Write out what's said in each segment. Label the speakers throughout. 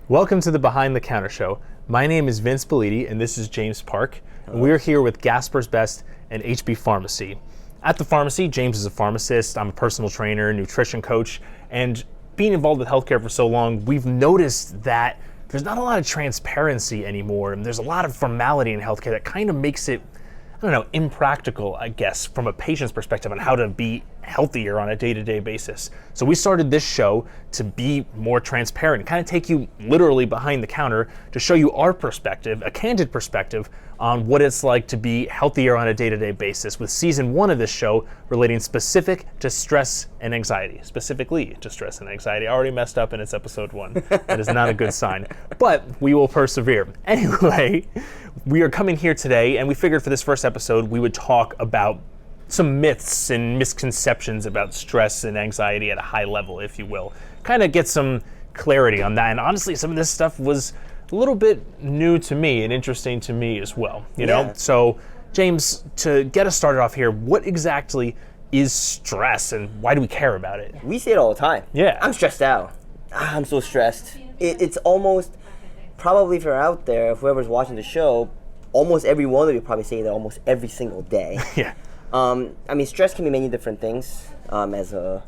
Speaker 1: Welcome to the Behind the Counter Show. My name is Vince Bellitti, and this is James Park. And we're here with Gasper's Best and HB Pharmacy. At the pharmacy, James is a pharmacist. I'm a personal trainer, nutrition coach, and being involved with healthcare for so long, we've noticed that there's not a lot of transparency anymore, and there's a lot of formality in healthcare that kind of makes it, impractical, I guess, from a patient's perspective on how to be healthier on a day-to-day basis. So we started this show to be more transparent, kind of take you literally behind the counter to show you our perspective, a candid perspective on what it's like to be healthier on a day-to-day basis, with season 1 of this show relating specifically to stress and anxiety. I already messed up and it's episode 1. That is not a good sign, but we will persevere. Anyway, we are coming here today and we figured for this first episode we would talk about some myths and misconceptions about stress and anxiety at a high level, if you will. Kind of get some clarity on that. And honestly, some of this stuff was a little bit new to me and interesting to me as well, you know? So, James, to get us started off here, what exactly is stress and why do we care about it?
Speaker 2: We say it all the time.
Speaker 1: Yeah.
Speaker 2: I'm stressed out. I'm so stressed. It's almost, probably if you're out there, whoever's watching the show, almost every one of you probably say that almost every single day.
Speaker 1: Yeah.
Speaker 2: Stress can be many different things. As a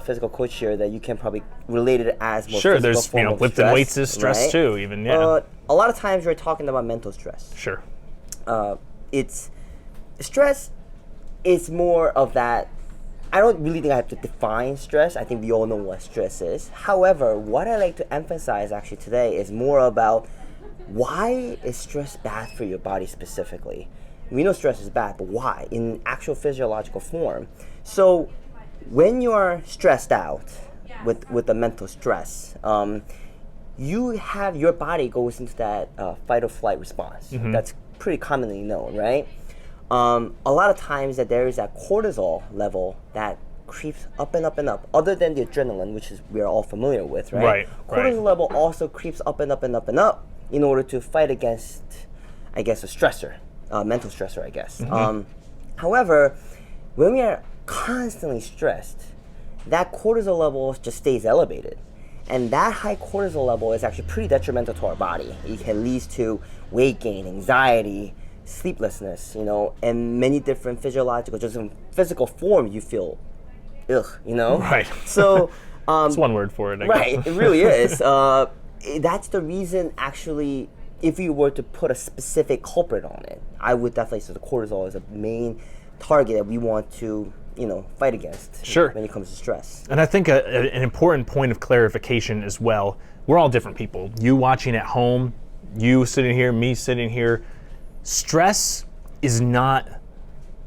Speaker 2: physical coach here, that you can probably relate it as more
Speaker 1: sure,
Speaker 2: physical form of
Speaker 1: lifting
Speaker 2: stress,
Speaker 1: weights is stress
Speaker 2: right?
Speaker 1: too, even, yeah.
Speaker 2: A lot of times we're talking about mental stress.
Speaker 1: Sure.
Speaker 2: It's stress is more of that. I don't really think I have to define stress. I think we all know what stress is. However, what I like to emphasize actually today is more about why is stress bad for your body specifically. We know stress is bad, but why? In actual physiological form. So when you are stressed out with the mental stress, you have your body goes into that fight or flight response. Mm-hmm. That's pretty commonly known, right? A lot of times that there is that cortisol level that creeps up and up and up, other than the adrenaline, which is we're all familiar with, right? Cortisol level also creeps up and up and up and up in order to fight against, I guess, a stressor. Mental stressor, I guess. Mm-hmm. However, when we are constantly stressed, that cortisol level just stays elevated. And that high cortisol level is actually pretty detrimental to our body. It can lead to weight gain, anxiety, sleeplessness, and many different physiological, just in physical form, you feel
Speaker 1: Right.
Speaker 2: So,
Speaker 1: it's one word for it, I guess.
Speaker 2: Right, it really is. That's the reason, actually, if you were to put a specific culprit on it, I would definitely say the cortisol is a main target that we want to, fight against.
Speaker 1: Sure.
Speaker 2: When it comes to stress.
Speaker 1: And I think an important point of clarification as well, we're all different people. You watching at home, you sitting here, me sitting here. Stress is not,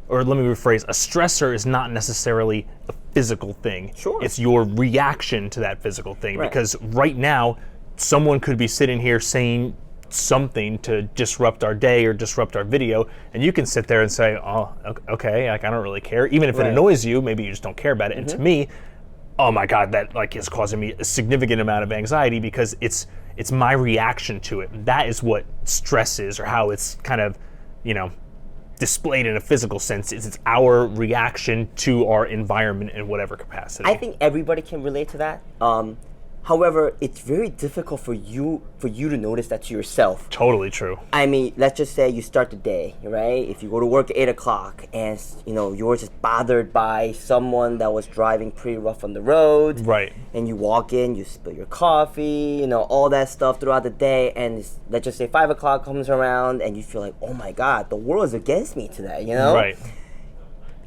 Speaker 1: or let me rephrase, a stressor is not necessarily a physical thing.
Speaker 2: Sure.
Speaker 1: It's your reaction to that physical thing.
Speaker 2: Right.
Speaker 1: Because right now, someone could be sitting here saying something to disrupt our day or disrupt our video, and you can sit there and say, oh, okay, I don't really care. Even if it annoys you, maybe you just don't care about it. Mm-hmm. And to me, oh my God, that is causing me a significant amount of anxiety because it's my reaction to it. That is what stress is, or how it's kind of, displayed in a physical sense. It's our reaction to our environment in whatever capacity.
Speaker 2: I think everybody can relate to that. However, it's very difficult for you to notice that to yourself.
Speaker 1: Totally true.
Speaker 2: I mean, let's just say you start the day, right? If you go to work at 8 o'clock and, you're just bothered by someone that was driving pretty rough on the road.
Speaker 1: Right.
Speaker 2: And you walk in, you spill your coffee, all that stuff throughout the day. And let's just say 5 o'clock comes around and you feel like, oh my God, the world is against me today,
Speaker 1: Right.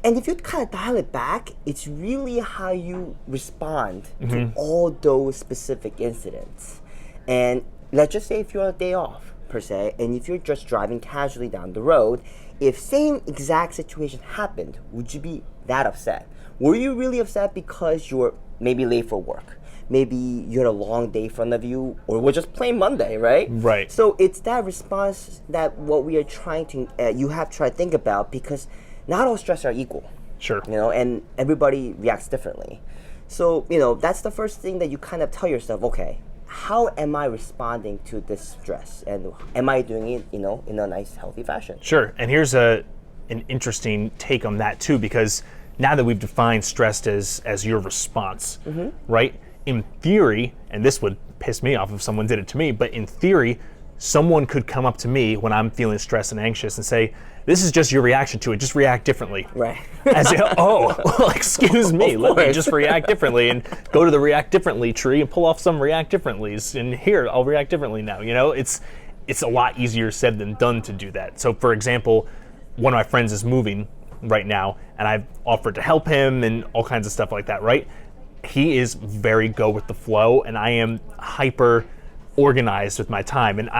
Speaker 2: And if you kind of dial it back, it's really how you respond to all those specific incidents. And let's just say if you're on a day off, per se, and if you're just driving casually down the road, if same exact situation happened, would you be that upset? Were you really upset because you're maybe late for work? Maybe you had a long day in front of you, or we're just plain Monday, right?
Speaker 1: Right.
Speaker 2: So it's that response that what we are trying to, you have to try to think about, because not all stress are equal.
Speaker 1: Sure.
Speaker 2: And everybody reacts differently. So, that's the first thing that you kind of tell yourself, okay, how am I responding to this stress? And am I doing it, in a nice, healthy fashion?
Speaker 1: Sure. And here's an interesting take on that too, because now that we've defined stress as your response, right? In theory, and this would piss me off if someone did it to me, but in theory, someone could come up to me when I'm feeling stressed and anxious and say, this is just your reaction to it, just react differently.
Speaker 2: Right.
Speaker 1: As if, oh, well, excuse me, let me just react differently and go to the react differently tree and pull off some react differentlys, and here, I'll react differently now. You know, it's a lot easier said than done to do that. So for example, one of my friends is moving right now, and I've offered to help him and all kinds of stuff like that, right? He is very go with the flow, and I am hyper organized with my time. And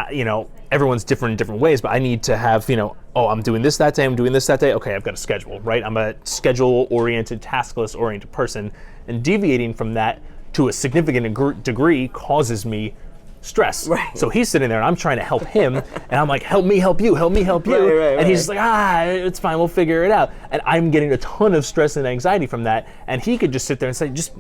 Speaker 1: everyone's different in different ways, but I need to have, oh, I'm doing this that day, I'm doing this that day. Okay, I've got a schedule, right? I'm a schedule-oriented, task-list-oriented person, and deviating from that to a significant degree causes me stress.
Speaker 2: Right.
Speaker 1: So he's sitting there and I'm trying to help him, and I'm like, help me help you, help me help you.
Speaker 2: Right.
Speaker 1: And he's just like, it's fine, we'll figure it out. And I'm getting a ton of stress and anxiety from that. And he could just sit there and say, just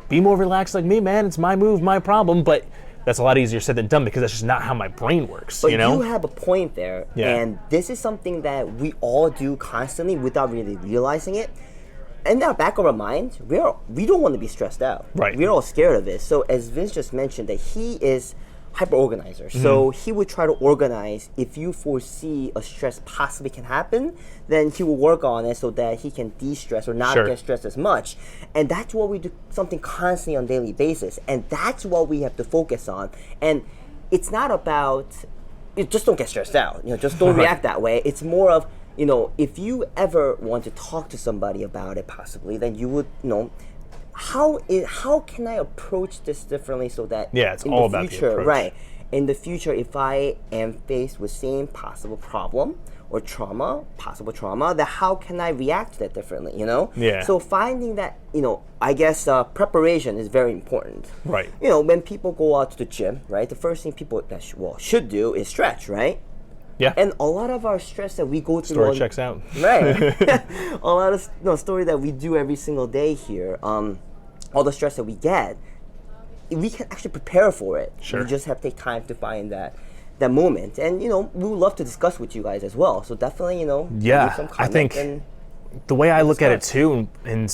Speaker 1: be more relaxed like me, man. It's my move, my problem. But that's a lot easier said than done, because that's just not how my brain works.
Speaker 2: But you have a point there.
Speaker 1: Yeah.
Speaker 2: And this is something that we all do constantly without really realizing it. In the back of our mind, we don't want to be stressed out.
Speaker 1: Right.
Speaker 2: We're all scared of it. So as Vince just mentioned, that he is hyper organizer. So he would try to organize. If you foresee a stress possibly can happen, then he will work on it so that he can de-stress or not get stressed as much. And that's what we do, something constantly on a daily basis. And that's what we have to focus on. And it's not about, just don't get stressed out. Just don't react that way. It's more of, if you ever want to talk to somebody about it possibly, then you would, how can I approach this differently so that
Speaker 1: it's
Speaker 2: in
Speaker 1: all
Speaker 2: the
Speaker 1: about
Speaker 2: future,
Speaker 1: the approach.
Speaker 2: right? In the future, if I am faced with same possible problem or possible trauma, then how can I react to that differently?
Speaker 1: Yeah.
Speaker 2: So finding that, I guess preparation is very important.
Speaker 1: Right.
Speaker 2: When people go out to the gym, right? The first thing people should do is stretch, right?
Speaker 1: Yeah.
Speaker 2: And a lot of our stress that we go through,
Speaker 1: Story checks out.
Speaker 2: Right. A lot of story that we do every single day here. All the stress that we get, we can actually prepare for it.
Speaker 1: Sure.
Speaker 2: We just have to take time to find that moment. And we would love to discuss with you guys as well. So definitely, leave some
Speaker 1: I think the way I look at it too, and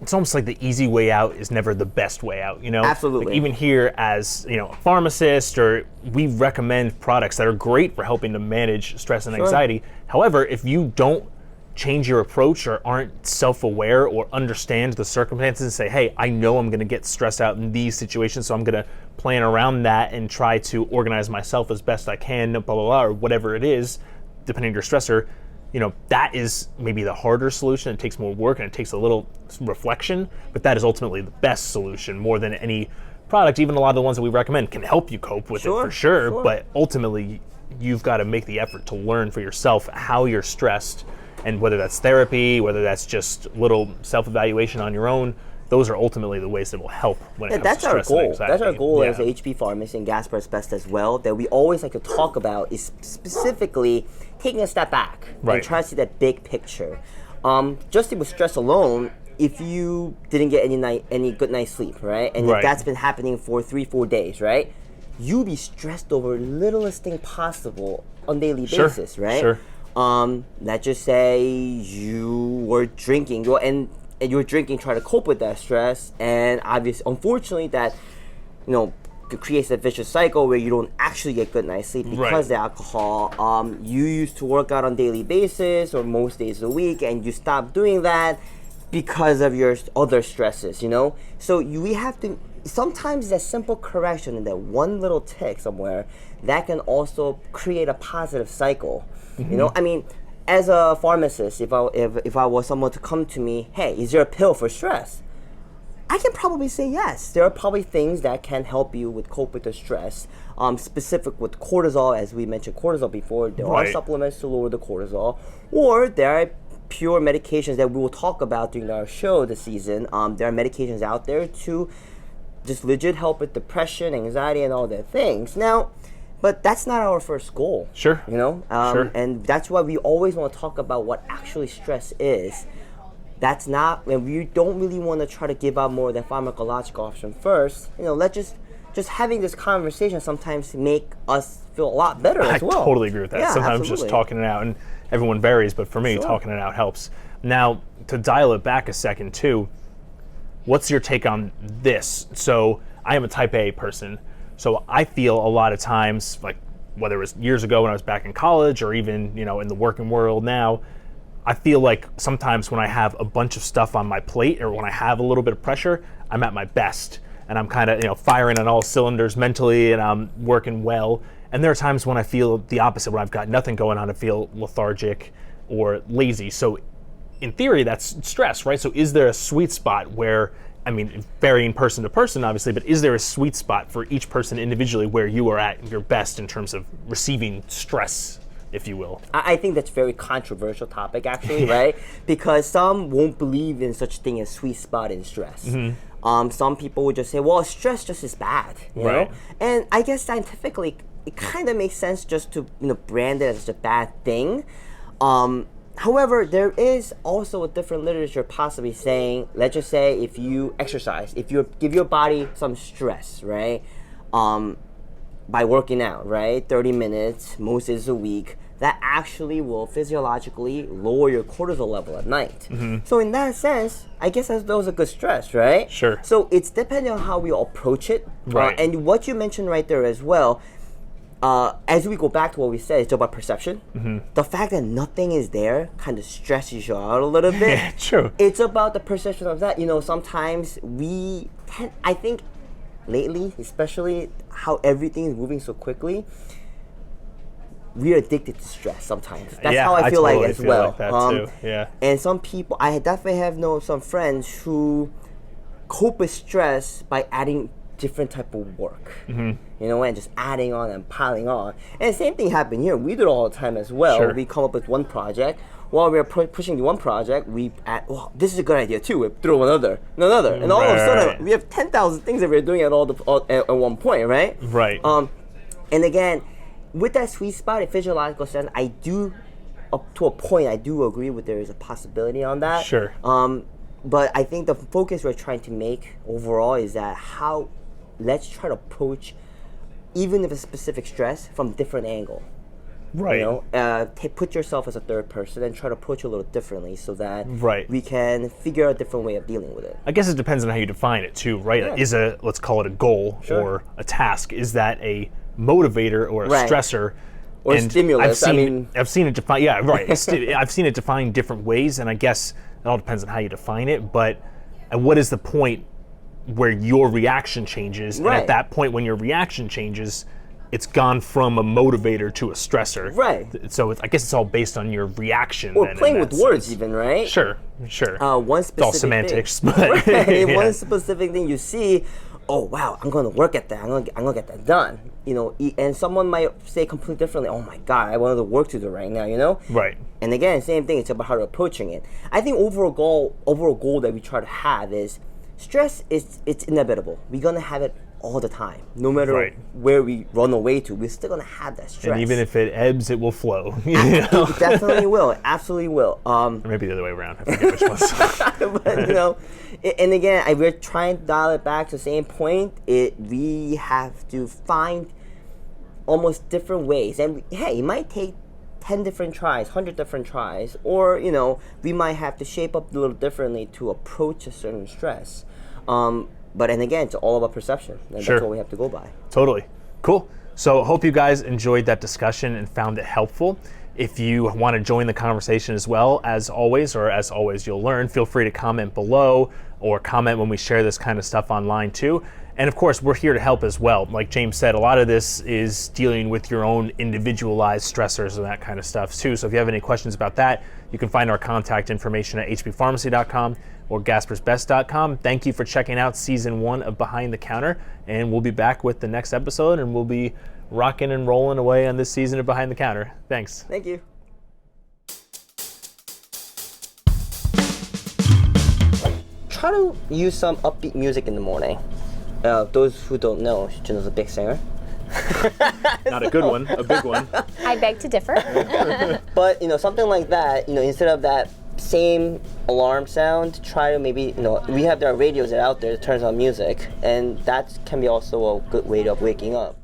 Speaker 1: it's almost like the easy way out is never the best way out,
Speaker 2: Absolutely.
Speaker 1: Like even here as, a pharmacist, or we recommend products that are great for helping to manage stress and anxiety. However, if you don't change your approach or aren't self-aware or understand the circumstances and say, hey, I know I'm going to get stressed out in these situations, so I'm going to plan around that and try to organize myself as best I can, blah, blah, blah, or whatever it is, depending on your stressor, that is maybe the harder solution. It takes more work and it takes a little reflection, but that is ultimately the best solution more than any product. Even a lot of the ones that we recommend can help you cope with it for sure, but ultimately you've got to make the effort to learn for yourself how you're stressed, and whether that's therapy, whether that's just little self-evaluation on your own, those are ultimately the ways that will help when it comes to stress and anxiety.
Speaker 2: That's our goal as a HP pharmacist and Gaspar's Best as well, that we always like to talk about is specifically taking a step back and trying to see that big picture. Just with stress alone, if you didn't get any good night's sleep, right? And if that's been happening for 3-4 days, right? You'll be stressed over littlest thing possible on a daily basis, right?
Speaker 1: Sure.
Speaker 2: Let's just say you were drinking, and you were drinking, trying to cope with that stress, and unfortunately, that creates a vicious cycle where you don't actually get good night's sleep because of the alcohol. You used to work out on a daily basis or most days of the week, and you stopped doing that because of your other stresses. So we have to. Sometimes that simple correction and that one little tick somewhere that can also create a positive cycle. I mean, as a pharmacist, if I was someone to come to me, hey, is there a pill for stress? I can probably say yes. There are probably things that can help you with cope with the stress. Specific with cortisol, as we mentioned cortisol before, there are supplements to lower the cortisol, or there are pure medications that we will talk about during our show this season. There are medications out there to just legit help with depression, anxiety, and all that things. Now, but that's not our first goal.
Speaker 1: Sure.
Speaker 2: And that's why we always want to talk about what actually stress is. That's not, when we don't really want to try to give out more of the pharmacological option first. Let's just having this conversation sometimes make us feel a lot better as well.
Speaker 1: I totally agree with that.
Speaker 2: Yeah,
Speaker 1: Sometimes
Speaker 2: absolutely.
Speaker 1: just talking it out, and everyone varies, but for me, talking it out helps. Now, to dial it back a second too, what's your take on this? So I am a type A person. So I feel a lot of times, like whether it was years ago when I was back in college or even, in the working world now, I feel like sometimes when I have a bunch of stuff on my plate or when I have a little bit of pressure, I'm at my best and I'm kind of, firing on all cylinders mentally and I'm working well. And there are times when I feel the opposite, when I've got nothing going on, I feel lethargic or lazy. So in theory, that's stress, right? So is there a sweet spot where, varying person to person, obviously, but is there a sweet spot for each person individually where you are at your best in terms of receiving stress, if you will?
Speaker 2: I think that's a very controversial topic, actually, right? Because some won't believe in such thing as sweet spot in stress. Some people would just say, well, stress just is bad, you know? And I guess scientifically, it kind of makes sense just to brand it as a bad thing. However, there is also a different literature possibly saying, let's just say if you exercise, if you give your body some stress, right, by working out, right, 30 minutes, most days a week, that actually will physiologically lower your cortisol level at night. So in that sense, I guess that was a good stress, right?
Speaker 1: Sure.
Speaker 2: So it's depending on how we approach it.
Speaker 1: Right.
Speaker 2: And what you mentioned right there as well, as we go back to what we said, it's about perception. The fact that nothing is there kind of stresses you out a little bit.
Speaker 1: Yeah, true.
Speaker 2: It's about the perception of that. Sometimes I think lately, especially how everything is moving so quickly, we're addicted to stress sometimes. That's how I feel
Speaker 1: totally
Speaker 2: like as
Speaker 1: feel
Speaker 2: well.
Speaker 1: Like that too. Yeah.
Speaker 2: And some people, I definitely have known some friends who cope with stress by adding different type of work, and just adding on and piling on. And the same thing happened here. We do it all the time as well.
Speaker 1: Sure.
Speaker 2: We come up with one project. While we're pushing the one project, we add, this is a good idea too. We throw another, and all of a sudden we have 10,000 things that we're doing at at one point, right?
Speaker 1: Right.
Speaker 2: And again, with that sweet spot in physiological sense, I do, up to a point, I do agree with there is a possibility on that.
Speaker 1: Sure.
Speaker 2: But I think the focus we're trying to make overall is that let's try to approach, even if it's specific stress, from different angle.
Speaker 1: Right.
Speaker 2: Put yourself as a third person and try to approach it a little differently so that
Speaker 1: Right.
Speaker 2: we can figure out a different way of dealing with it.
Speaker 1: I guess it depends on how you define it too, right?
Speaker 2: Yeah.
Speaker 1: Let's call it a goal or a task, is that a motivator or a stressor?
Speaker 2: Or
Speaker 1: and
Speaker 2: stimulus.
Speaker 1: I've seen it defined. Yeah, right. I've seen it defined different ways, and I guess it all depends on how you define it. But at what is the point where your reaction changes?
Speaker 2: Right.
Speaker 1: And at that point, when your reaction changes, it's gone from a motivator to a stressor.
Speaker 2: Right.
Speaker 1: So I guess it's all based on your reaction.
Speaker 2: Or
Speaker 1: then,
Speaker 2: playing
Speaker 1: in
Speaker 2: with
Speaker 1: that
Speaker 2: words,
Speaker 1: sense.
Speaker 2: even, right?
Speaker 1: Sure.
Speaker 2: One specific
Speaker 1: It's all semantics,
Speaker 2: thing.
Speaker 1: but
Speaker 2: Right.
Speaker 1: yeah.
Speaker 2: One specific thing you see, oh wow, I'm going to work at that. I'm going to get that done. And someone might say completely differently. Oh my God, I have another work to do right now.
Speaker 1: Right.
Speaker 2: And again, same thing. It's about how you're approaching it. I think overall goal that we try to have is stress. It's inevitable. We're gonna have it all the time, no matter where we run away to. We're still gonna have that stress.
Speaker 1: And even if it ebbs, it will flow.
Speaker 2: It definitely will. It absolutely will.
Speaker 1: Or maybe the other way around. I forget which one.
Speaker 2: But and again, we're trying to dial it back to the same point. We have to find almost different ways, and it might take 10 different tries, 100 different tries, or we might have to shape up a little differently to approach a certain stress. But again, it's all about perception, and that's what we have to go by.
Speaker 1: Totally. Cool. So hope you guys enjoyed that discussion and found it helpful. If you want to join the conversation as well, as always you'll learn, feel free to comment below or comment when we share this kind of stuff online too. And of course, we're here to help as well. Like James said, a lot of this is dealing with your own individualized stressors and that kind of stuff too. So if you have any questions about that, you can find our contact information at hbpharmacy.com or gaspersbest.com. Thank you for checking out season 1 of Behind the Counter, and we'll be back with the next episode, and we'll be rocking and rolling away on this season of Behind the Counter. Thanks.
Speaker 2: Thank you. Try to use some upbeat music in the morning. Those who don't know, Juno's a big singer.
Speaker 1: Not a good one, a big one.
Speaker 3: I beg to differ.
Speaker 2: But something like that, instead of that same alarm sound, try to maybe, we have our radios that are out there that turns on music, and that can be also a good way of waking up.